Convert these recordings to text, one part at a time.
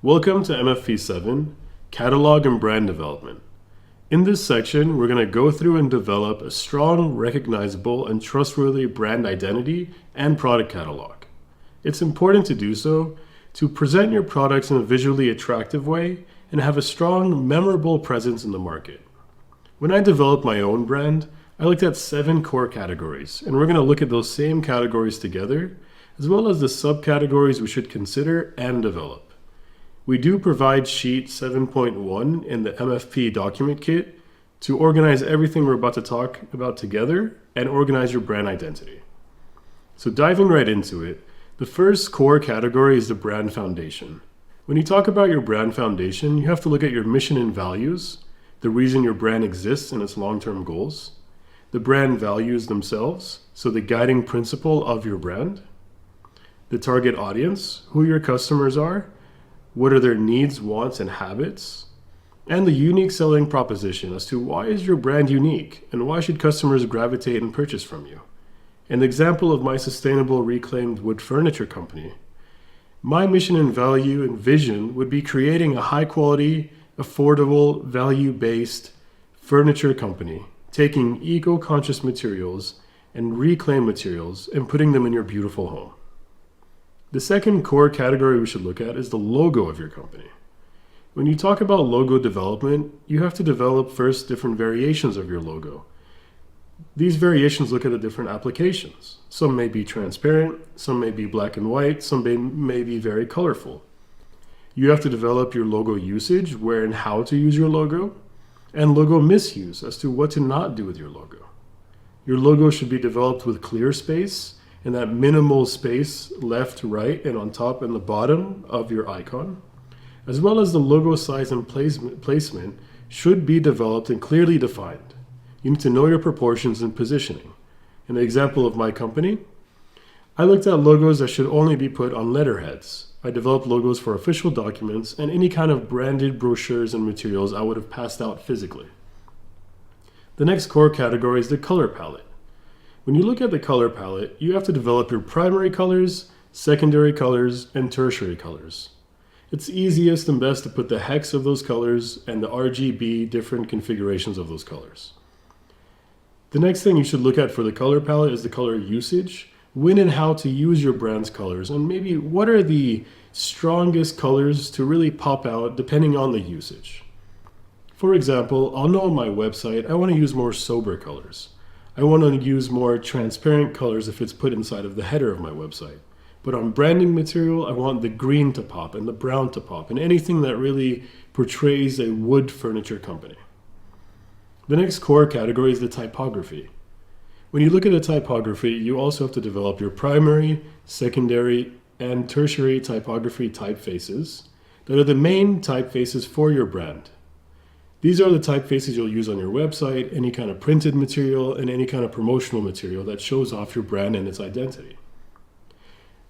Welcome to MFP7, Catalog and Brand Development. In this section, we're going to go through and develop a strong, recognizable, and trustworthy brand identity and product catalog. It's important to do so to present your products in a visually attractive way and have a strong, memorable presence in the market. When I developed my own brand, I looked at 7 core categories, and we're going to look at those same categories together, as well as the subcategories we should consider and develop. We do provide sheet 7.1 in the MFP document kit to organize everything we're about to talk about together and organize your brand identity. So diving right into it, the first core category is the brand foundation. When you talk about your brand foundation, you have to look at your mission and values, the reason your brand exists and its long-term goals, the brand values themselves, so the guiding principle of your brand, the target audience, who your customers are, what are their needs, wants, and habits, and the unique selling proposition as to why is your brand unique and why should customers gravitate and purchase from you. An example of my sustainable reclaimed wood furniture company. My mission and value and vision would be creating a high quality, affordable, value-based furniture company, taking eco-conscious materials and reclaimed materials and putting them in your beautiful home. The second core category we should look at is the logo of your company. When you talk about logo development, you have to develop first different variations of your logo. These variations look at the different applications. Some may be transparent, some may be black and white, some may be very colorful. You have to develop your logo usage, where and how to use your logo, and logo misuse as to what to not do with your logo. Your logo should be developed with clear space and that minimal space left, right, and on top and the bottom of your icon, as well as the logo size and placement should be developed and clearly defined. You need to know your proportions and positioning. In the example of my company, I looked at logos that should only be put on letterheads. I developed logos for official documents and any kind of branded brochures and materials I would have passed out physically. The next core category is the color palette. When you look at the color palette, you have to develop your primary colors, secondary colors, and tertiary colors. It's easiest and best to put the hex of those colors and the RGB different configurations of those colors. The next thing you should look at for the color palette is the color usage, when and how to use your brand's colors, and maybe what are the strongest colors to really pop out depending on the usage. For example, I'll know on my website I want to use more sober colors. I want to use more transparent colors if it's put inside of the header of my website. But on branding material, I want the green to pop and the brown to pop and anything that really portrays a wood furniture company. The next core category is the typography. When you look at the typography, you also have to develop your primary, secondary, and tertiary typography typefaces that are the main typefaces for your brand. These are the typefaces you'll use on your website, any kind of printed material, and any kind of promotional material that shows off your brand and its identity.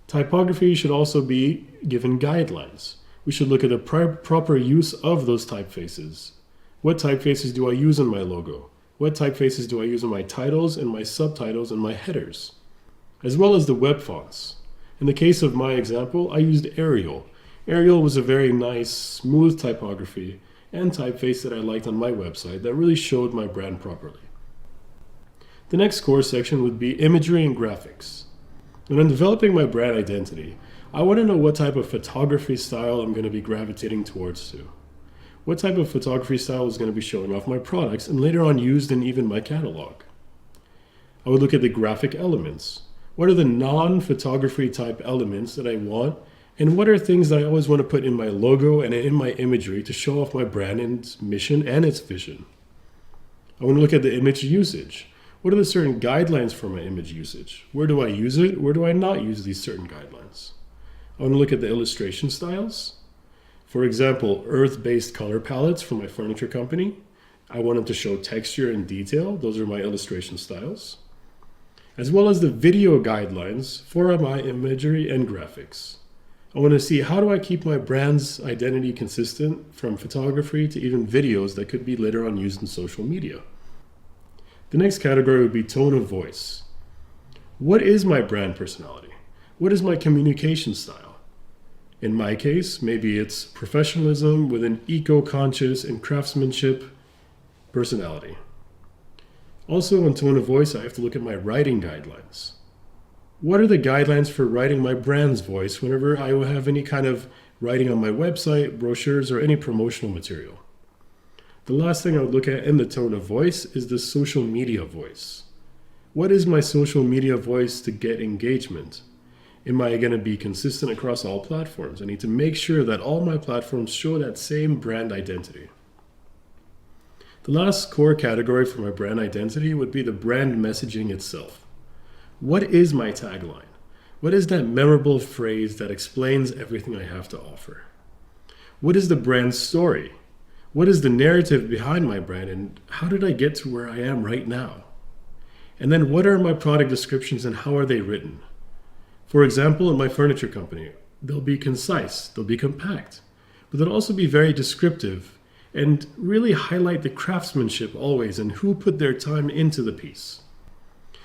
Typography should also be given guidelines. We should look at the proper use of those typefaces. What typefaces do I use in my logo? What typefaces do I use in my titles and my subtitles and my headers? As well as the web fonts. In the case of my example, I used Arial. Arial was a very nice, smooth typography and typeface that I liked on my website that really showed my brand properly. The next core section would be imagery and graphics. When I'm developing my brand identity, I want to know what type of photography style I'm going to be gravitating towards to. What type of photography style is going to be showing off my products and later on used in even my catalog. I would look at the graphic elements. What are the non-photography type elements that I want? And what are things that I always want to put in my logo and in my imagery to show off my brand and its mission and its vision? I want to look at the image usage. What are the certain guidelines for my image usage? Where do I use it? Where do I not use these certain guidelines? I want to look at the illustration styles. For example, earth-based color palettes for my furniture company. I want them to show texture and detail. Those are my illustration styles. As well as the video guidelines for my imagery and graphics. I want to see how do I keep my brand's identity consistent from photography to even videos that could be later on used in social media. The next category would be tone of voice. What is my brand personality? What is my communication style? In my case, maybe it's professionalism with an eco-conscious and craftsmanship personality. Also, on tone of voice, I have to look at my writing guidelines. What are the guidelines for writing my brand's voice whenever I will have any kind of writing on my website, brochures, or any promotional material? The last thing I would look at in the tone of voice is the social media voice. What is my social media voice to get engagement? Am I going to be consistent across all platforms? I need to make sure that all my platforms show that same brand identity. The last core category for my brand identity would be the brand messaging itself. What is my tagline? What is that memorable phrase that explains everything I have to offer? What is the brand story? What is the narrative behind my brand, and how did I get to where I am right now? And then what are my product descriptions and how are they written? For example, in my furniture company, they'll be concise, they'll be compact, but they'll also be very descriptive and really highlight the craftsmanship always and who put their time into the piece.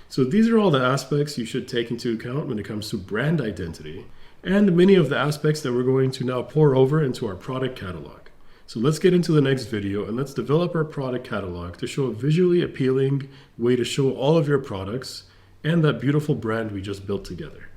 So these are all the aspects you should take into account when it comes to brand identity, and many of the aspects that we're going to now pour over into our product catalog. So let's get into the next video and let's develop our product catalog to show a visually appealing way to show all of your products and that beautiful brand we just built together.